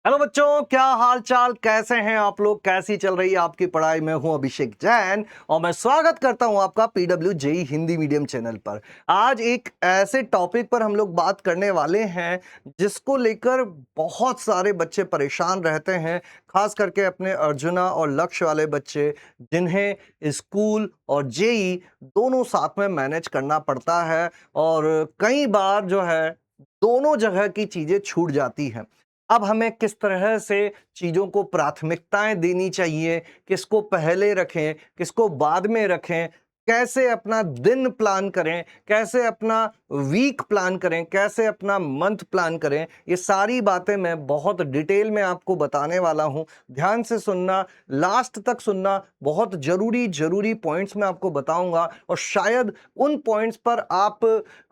Hello बच्चों, क्या हाल चाल, कैसे हैं आप लोग? कैसी चल रही है आपकी पढ़ाई? मैं हूं अभिषेक जैन और मैं स्वागत करता हूं आपका PW JEE Hindi medium channel पर। आज एक ऐसे टॉपिक पर हम लोग बात करने वाले हैं जिसको लेकर बहुत सारे बच्चे परेशान रहते हैं, खास करके अपने अर्जुना और लक्ष्य वाले बच्चे, जिन्हें स्कूल और जेई दोनों साथ में मैनेज करना पड़ता है और कई बार जो है दोनों जगह की चीजें छूट जाती हैं। अब हमें किस तरह से चीज़ों को प्राथमिकताएँ देनी चाहिए, किसको पहले रखें, किसको बाद में रखें, कैसे अपना दिन प्लान करें, कैसे अपना वीक प्लान करें, कैसे अपना मंथ प्लान करें, ये सारी बातें मैं बहुत डिटेल में आपको बताने वाला हूँ। ध्यान से सुनना, लास्ट तक सुनना, बहुत ज़रूरी पॉइंट्स मैं आपको बताऊँगा और शायद उन पॉइंट्स पर आप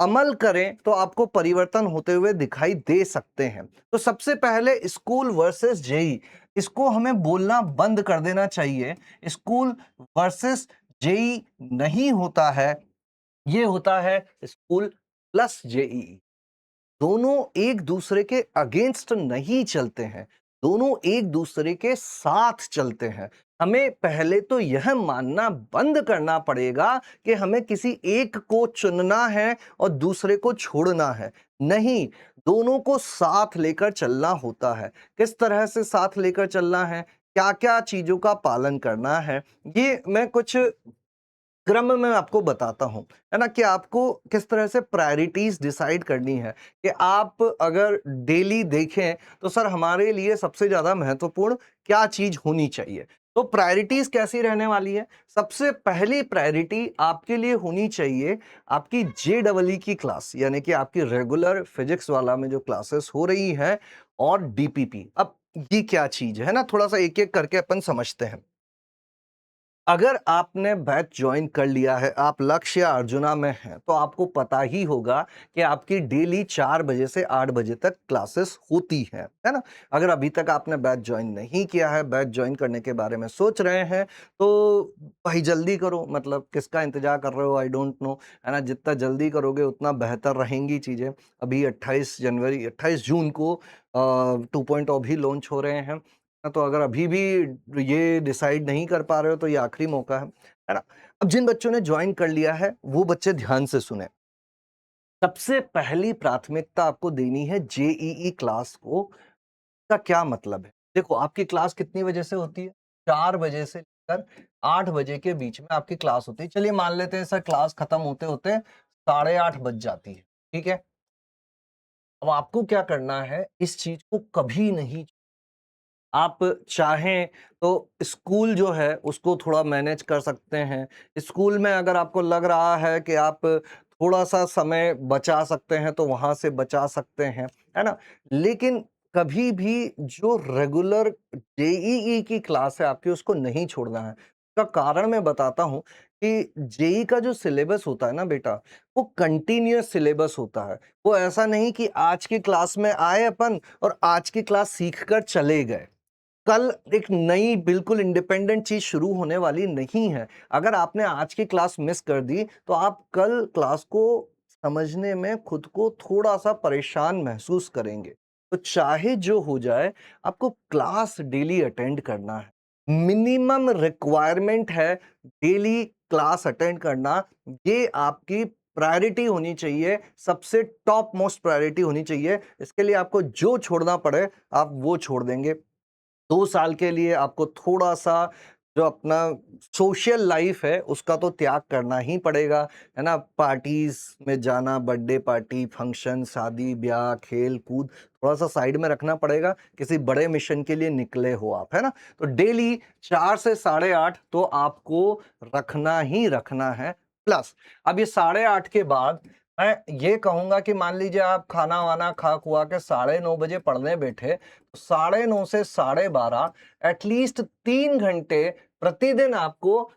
अमल करें तो आपको परिवर्तन होते हुए दिखाई दे सकते हैं। तो सबसे पहले स्कूल वर्सेस जेई, इसको हमें बोलना बंद कर देना चाहिए। स्कूल वर्सेस जेई नहीं होता है, ये होता है स्कूल प्लस जेई। दोनों एक दूसरे के अगेंस्ट नहीं चलते हैं, दोनों एक दूसरे के साथ चलते हैं। हमें पहले तो यह मानना बंद करना पड़ेगा कि हमें किसी एक को चुनना है और दूसरे को छोड़ना है। नहीं, दोनों को साथ लेकर चलना होता है। किस तरह से साथ लेकर चलना है, क्या-क्या चीज़ों का पालन करना है, ये मैं कुछ क्रम में आपको बताता हूँ, है ना? कि आपको किस तरह से प्रायोरिटीज़ डिसाइड करनी है कि आप अगर डेली देखें तो सर हमारे लिए सबसे ज़्यादा महत्वपूर्ण क्या चीज़ होनी चाहिए। तो प्रायोरिटीज़ कैसी रहने वाली है? सबसे पहली प्रायोरिटी आपके लिए होनी चाहिए आपकी जेईई की क्लास, यानी कि आपकी रेगुलर फिजिक्स वाला में जो क्लासेस हो रही हैं, और डीपीपी। अब ये क्या चीज़ है ना? थोड़ा-सा एक-एक करके अपन समझते हैं। अगर आपने बैच ज्वाइन कर लिया है, आप लक्ष्य या अर्जुना में हैं, तो आपको पता ही होगा कि आपकी डेली 4 बजे से 8 बजे तक क्लासेस होती हैं, है ना? अगर अभी तक आपने बैच ज्वाइन नहीं किया है, बैच ज्वाइन करने के बारे में सोच रहे हैं, तो भाई जल्दी करो, मतलब किसका इंतज़ार कर रहे हो, आई डोंट नो, है ना? जितना जल्दी करोगे उतना बेहतर रहेंगी चीज़ें। अभी 28 जून को 2.0 भी लॉन्च हो रहे हैं। तो अगर अभी भी ये डिसाइड नहीं कर पा रहे हो तो ये आखिरी मौका है ना? अब जिन बच्चों ने ज्वाइन कर लिया है वो बच्चे ध्यान से सुने। सबसे पहली प्राथमिकता आपको देनी है जेईई क्लास को। का क्या मतलब है? देखो, आपकी क्लास कितनी बजे से होती है? 4 बजे से लेकर 8 बजे के बीच में आपकी क्लास होती है। चलिए मान लेते हैं सर क्लास खत्म होते-होते 8:30 बज जाती है, ठीक है? अब आपको क्या करना है, इस चीज़ को कभी नहीं, आप चाहें तो स्कूल जो है उसको थोड़ा मैनेज कर सकते हैं। स्कूल में अगर आपको लग रहा है कि आप थोड़ा-सा समय बचा सकते हैं तो वहाँ से बचा सकते हैं, है ना? लेकिन कभी भी जो रेगुलर जेईई की क्लास है आपकी, उसको नहीं छोड़ना है। इसका कारण मैं बताता हूँ कि जेईई का जो सिलेबस होता है ना बेटा, वो कंटीन्यूअस सिलेबस होता है। वो ऐसा नहीं कि आज की क्लास में आए अपन और आज की क्लास सीख कर चले गए। कल एक नई बिल्कुल इंडिपेंडेंट चीज़ शुरू होने वाली नहीं है। अगर आपने आज की क्लास मिस कर दी, तो आप कल क्लास को समझने में खुद को थोड़ा-सा परेशान महसूस करेंगे। तो चाहे जो हो जाए, आपको क्लास डेली अटेंड करना है। मिनिमम रिक्वायरमेंट है डेली क्लास अटेंड करना। ये आपकी प्रायोरिटी होनी चाहिए, सबसे टॉप मोस्ट प्रायोरिटी होनी चाहिए। इसके लिए आपको जो छोड़ना पड़े, आप वो छोड़ देंगे। 2 साल के लिए आपको थोड़ा-सा जो अपना सोशल लाइफ है, उसका तो त्याग करना ही पड़ेगा, है ना? पार्टीज़ में जाना, बर्थडे पार्टी, फंक्शन, शादी-ब्याह, खेल-कूद थोड़ा-सा साइड में रखना पड़ेगा। किसी बड़े मिशन के लिए निकले हो आप, है ना? तो डेली 4 से साढ़े 8 तो आपको रखना ही रखना है। प्लस अब ये साढ़े 8 के बाद मैं ये कहूँगा कि मान लीजिए आप खाना-वाना खा-खुआ के साढ़े 9 बजे पढ़ने बैठे, साढ़े 9 से साढ़े 12 एटलीस्ट 3 घंटे प्रतिदिन आपको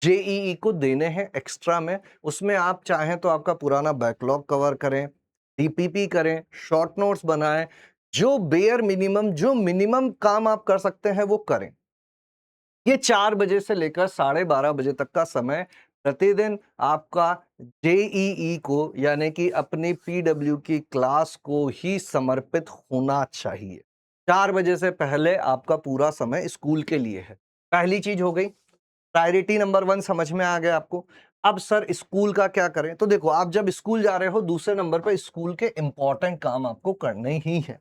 जेईई को देने हैं एक्स्ट्रा में। उसमें आप चाहें तो आपका पुराना बैकलॉग कवर करें, डीपीपी करें, शॉर्ट नोट्स बनाएं, जो बेयर मिनिमम, जो मिनिमम काम आप कर सकते हैं वो करें। ये 4 बजे से लेकर साढ़े 12 बजे तक का समय प्रतिदिन आपका जेईई को, यानी कि अपनी पीडब्ल्यू की क्लास को ही समर्पित होना चाहिए। 4 बजे से पहले आपका पूरा समय स्कूल के लिए है। पहली चीज़ हो गई, प्रायोरिटी नंबर 1 समझ में आ गया आपको। अब सर स्कूल का क्या करें? तो देखो, आप जब स्कूल जा रहे हो, दूसरे नंबर पे स्कूल के इम्पोर्टेंट काम आपको करने ही हैं।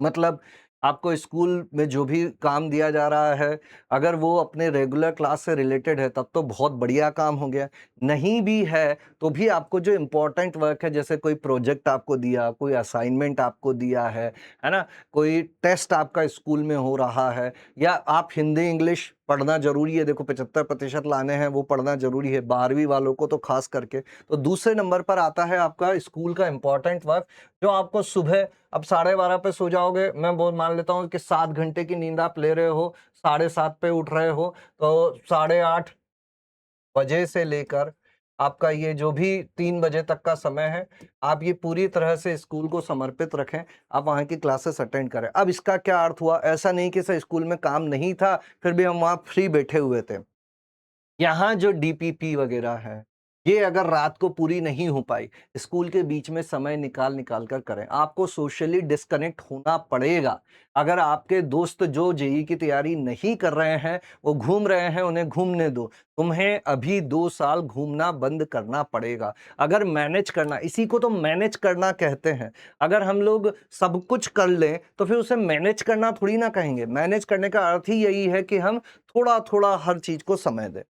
मतलब आपको स्कूल में जो भी काम दिया जा रहा है, अगर वो अपने रेगुलर क्लास से रिलेटेड है, तब तो बहुत बढ़िया काम हो गया। नहीं भी है, तो भी आपको जो इम्पोर्टेंट वर्क है, जैसे कोई प्रोजेक्ट आपको दिया, कोई असाइनमेंट आपको दिया है ना? कोई टेस्ट आपका स्कूल में हो रहा है, या आप हिंदी, इंग्लिश पढ़ना ज़रूरी है, देखो 75% लाने हैं, वो पढ़ना ज़रूरी है, 12वीं वालों को तो ख़ास करके। तो दूसरे नंबर पर आता है आपका स्कूल का इम्पोर्टेंट वर्क, जो आपको सुबह अब 12:30 पे सो जाओगे, मैं बोल मान लेता हूँ कि 7 घंटे की नींद आप ले रहे हो, 7:30 पे उठ रहे हो, तो 8:30 बजे से लेकर आपका ये जो भी 3 बजे तक का समय है, आप ये पूरी तरह से स्कूल को समर्पित रखें, आप वहाँ की क्लासेस अटेंड करें। अब इसका क्या अर्थ हुआ? ऐसा नहीं कि सर स्कूल में काम नहीं था, फिर भी हम वहाँ फ्री बैठे हुए थे। यहाँ जो डीपीपी वगैरह है, ये अगर रात को पूरी नहीं हो पाई, स्कूल के बीच में समय निकाल कर करें। आपको सोशली डिस्कनेक्ट होना पड़ेगा। अगर आपके दोस्त जो जेईई की तैयारी नहीं कर रहे हैं, वो घूम रहे हैं, उन्हें घूमने दो। तुम्हें अभी 2 साल घूमना बंद करना पड़ेगा। अगर मैनेज करना, इसी को तो मैनेज करना कहते हैं। अगर हम लोग सब कुछ कर लें, तो फिर उसे मैनेज करना थोड़ी ना कहेंगे। मैनेज करने का अर्थ ही यही है कि हम थोड़ा-थोड़ा हर चीज़ को समय दें।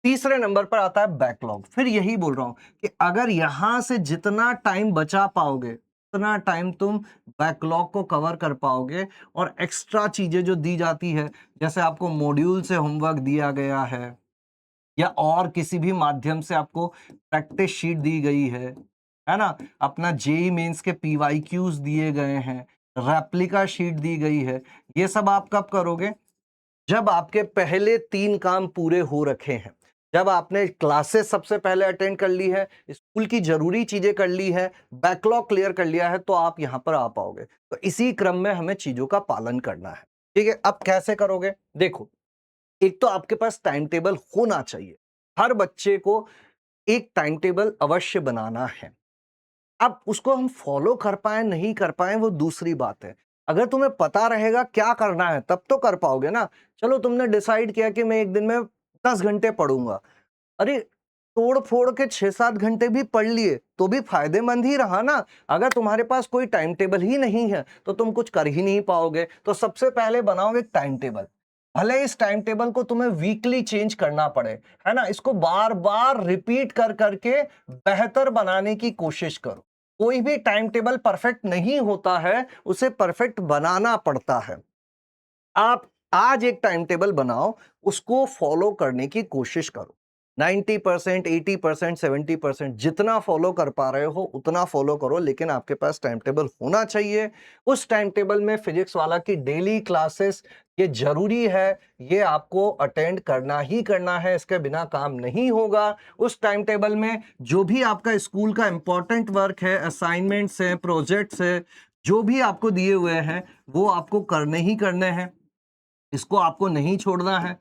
तीसरे नंबर पर आता है बैकलॉग। फिर यही बोल रहा हूं कि अगर यहां से जितना टाइम बचा पाओगे, उतना टाइम तुम बैकलॉग को कवर कर पाओगे। और एक्स्ट्रा चीजें जो दी जाती है, जैसे आपको मॉड्यूल से होमवर्क दिया गया है, या और किसी भी माध्यम से आपको प्रैक्टिस शीट दी गई है ना? अपना जेई मेंस के पीवाईक्यूज दिए गए हैं, रेप्लिका शीट दी गई है। ये सब आप कब करोगे? जब आपके पहले 3 काम पूरे हो रखे हैं, जब आपने क्लासेस सबसे पहले अटेंड कर ली है, स्कूल की ज़रूरी चीज़ें कर ली है, बैकलॉग क्लियर कर लिया है, तो आप यहाँ पर आ पाओगे। तो इसी क्रम में हमें चीज़ों का पालन करना है। ठीक है? अब कैसे करोगे? देखो, एक तो आपके पास टाइम टेबल होना चाहिए। हर बच्चे को एक टाइम टेबल अवश्य बनाना है। अब उसको हम फॉलो कर पाएँ, नहीं कर पाएँ, वो दूसरी बात है। अगर तुम्हें पता रहेगा क्या करना है, तब तो कर पाओगे ना। चलो, तुमने डिसाइड किया कि मैं 1 दिन में 10 घंटे पढ़ूँगा। अरे! तोड़-फोड़ के 6-7 घंटे भी पढ़ लिए, तो भी फ़ायदेमंद ही रहा ना। अगर तुम्हारे पास कोई टाइम टेबल ही नहीं है, तो तुम कुछ कर ही नहीं पाओगे। तो सबसे पहले बनाओ एक टाइम टेबल। भले इस टाइम टेबल को तुम्हें वीकली चेंज करना पड़े, है ना? इसको बार-बार रिपीट कर के बेहतर बनाने की कोशिश करो। कोई भी टाइम टेबल परफेक्ट नहीं होता है, उसे परफेक्ट बनाना पड़ता है। आप आज एक टाइम टेबल बनाओ, उसको फॉलो करने की कोशिश करो। 90%, 80%, 70% जितना फॉलो कर पा रहे हो, उतना फॉलो करो, लेकिन आपके पास टाइम टेबल होना चाहिए। उस टाइम टेबल में फिजिक्स वाला की डेली क्लासेस ये ज़रूरी है, ये आपको अटेंड करना ही करना है, इसके बिना काम नहीं होगा। उस टाइम टेबल में जो भी आपका स्कूल का इम्पोर्टेंट वर्क है, असाइनमेंट्स हैं, प्रोजेक्ट्स हैं, जो भी आपको दिए हुए हैं, वो आपको करने ही करने हैं। इसको आपको नहीं छोड़ना है।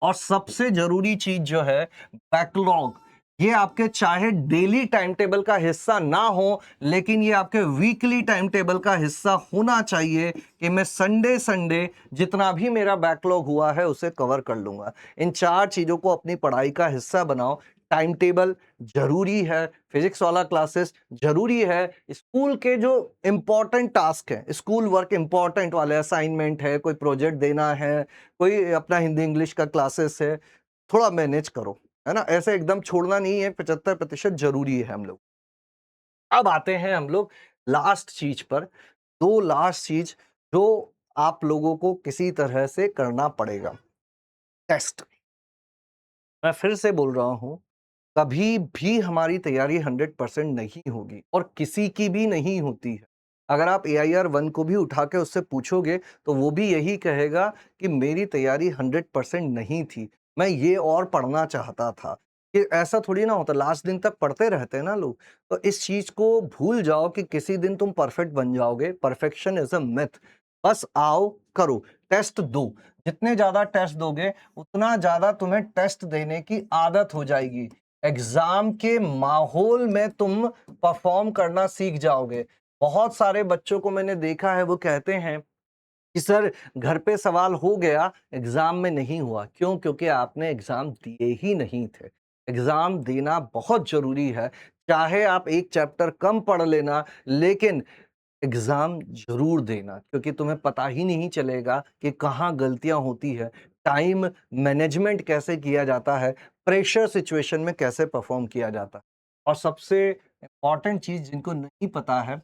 और सबसे जरूरी चीज जो है, बैकलॉग। ये आपके चाहे डेली टाइम टेबल का हिस्सा ना हो, लेकिन ये आपके वीकली टाइम टेबल का हिस्सा होना चाहिए कि मैं संडे संडे जितना भी मेरा बैकलॉग हुआ है उसे कवर कर लूंगा। इन 4 चीजों को अपनी पढ़ाई का हिस्सा बनाओ। टाइम टेबल जरूरी है, फिजिक्स वाला क्लासेस जरूरी है, स्कूल के जो इंपॉर्टेंट टास्क है, स्कूल वर्क इंपॉर्टेंट वाले असाइनमेंट है, कोई प्रोजेक्ट देना है, कोई अपना हिंदी इंग्लिश का क्लासेस है, थोड़ा मैनेज करो, है ना? ऐसे एकदम छोड़ना नहीं है, 75% जरूरी है हम लोग। अब आते हैं हम लोग लास्ट चीज पर। 2 लास्ट चीज जो आप लोगों को किसी तरह से करना पड़ेगा। टेस्ट। मैं फिर से बोल रहा हूं, कभी भी हमारी तैयारी 100% नहीं होगी, और किसी की भी नहीं होती है। अगर आप AIR 1 को भी उठा के उससे पूछोगे, तो वो भी यही कहेगा कि मेरी तैयारी 100% नहीं थी, मैं ये और पढ़ना चाहता था। ये ऐसा थोड़ी ना होता, लास्ट दिन तक पढ़ते रहते हैं ना लोग। तो इस चीज को भूल जाओ कि किसी दिन तुम परफेक्ट बन जाओगे। Perfection is a myth. बस आओ, करो, टेस्ट दो। जितने ज्यादा टेस्ट दोगे, उतना ज्यादा तुम्हें टेस्ट देने की आदत हो जाएगी। एग्जाम के माहौल में तुम परफॉर्म करना सीख जाओगे। बहुत सारे बच्चों को मैंने देखा है, वो कहते हैं कि सर घर पे सवाल हो गया, एग्ज़ाम में नहीं हुआ। क्यों? क्योंकि आपने एग्ज़ाम दिए ही नहीं थे। एग्ज़ाम देना बहुत ज़रूरी है, चाहे आप 1 चैप्टर कम पढ़ लेना, लेकिन एग्ज़ाम ज़रूर देना, क्योंकि तुम्हें पता ही नहीं चलेगा कि कहाँ गलतियाँ होती है, टाइम मैनेजमेंट कैसे किया जाता है, प्रेशर सिचुएशन में कैसे परफ़ॉर्म किया जाता है। और सबसे इम्पोर्टेंट चीज़ जिनको नहीं पता है,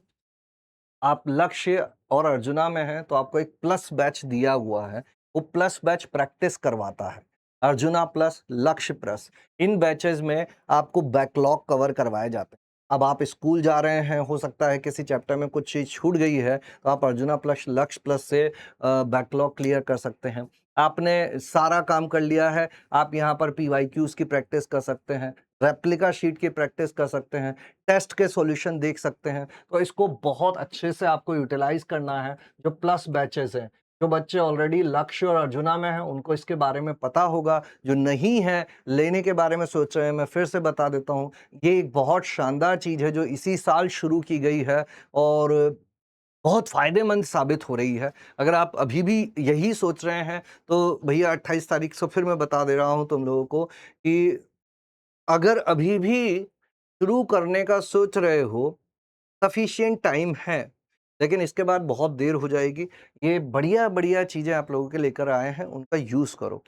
आप लक्ष्य और अर्जुना में हैं, तो आपको एक प्लस बैच दिया हुआ है। वो प्लस बैच प्रैक्टिस करवाता है। अर्जुना प्लस, लक्ष्य प्लस। इन बैचेज़ में आपको बैकलॉग कवर करवाए जाते हैं। अब आप स्कूल जा रहे हैं, हो सकता है किसी चैप्टर में कुछ चीज़ छूट गई है, तो आप अर्जुना प्लस, लक्ष्य प्लस से बैकलॉग क्लियर कर सकते हैं। आपने सारा काम कर लिया है, आप यहाँ पर पीवाईक्यूज़ की प्रैक्टिस कर सकते हैं, रेप्लिका शीट की प्रैक्टिस कर सकते हैं, टेस्ट के सॉल्यूशन देख सकते हैं। तो इसको बहुत अच्छे से आपको यूटिलाइज़ करना है। जो प्लस बैचेज़ हैं, जो बच्चे ऑलरेडी लक्ष्य और अर्जुना में हैं, उनको इसके बारे में पता होगा। जो नहीं है, लेने के बारे में सोच रहे हैं, मैं फिर से बता देता हूँ, ये एक बहुत शानदार चीज़ है जो इसी साल शुरू की गई है और बहुत फ़ायदेमंद साबित हो रही है। अगर आप अभी भी यही सोच रहे हैं, तो भैया 28 तारीख से फिर मैं बता दे रहा हूँ तुम लोगों को कि अगर अभी भी शुरू करने का सोच रहे हो, सफिशिएंट टाइम है, लेकिन इसके बाद बहुत देर हो जाएगी। ये बढ़िया-बढ़िया चीज़ें आप लोगों के लेकर आए हैं, उनका यूज़ करो।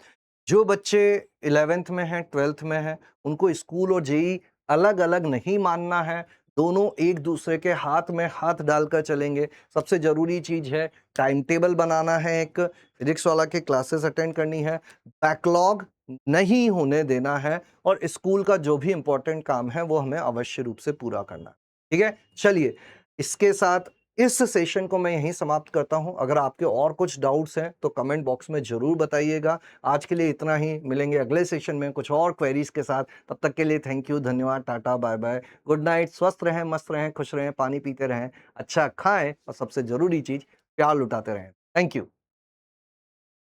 जो बच्चे 11th में हैं, 12th में हैं, उनको स्कूल और जेईई अलग-अलग नहीं मानना है, दोनों एक-दूसरे के हाथ में हाथ डालकर चलेंगे। सबसे ज़रूरी चीज़ है, टाइम टेबल बनाना है एक, फिज़िक्स वाला के क्लासेस अटेंड करनी है, बैकलॉग नहीं होने देना है और स्कूल का जो भी इम्पोर्टेंट काम है, वो हमें अवश्य रूप से पूरा करना है। ठीक है? चलिए, इसके साथ इस सेशन को मैं यहीं समाप्त करता हूं। अगर आपके और कुछ डाउट्स हैं तो कमेंट बॉक्स में ज़रूर बताइएगा। आज के लिए इतना ही, मिलेंगे अगले सेशन में कुछ और क्वेरीज़ के साथ। तब तक के लिए थैंक यू, धन्यवाद, टाटा, बाय-बाय, गुड नाइट, स्वस्थ रहें, मस्त रहें, खुश रहें, पानी पीते रहें, अच्छा खाएँ और सबसे ज़रूरी चीज़ प्यार लुटाते रहें। Thank you.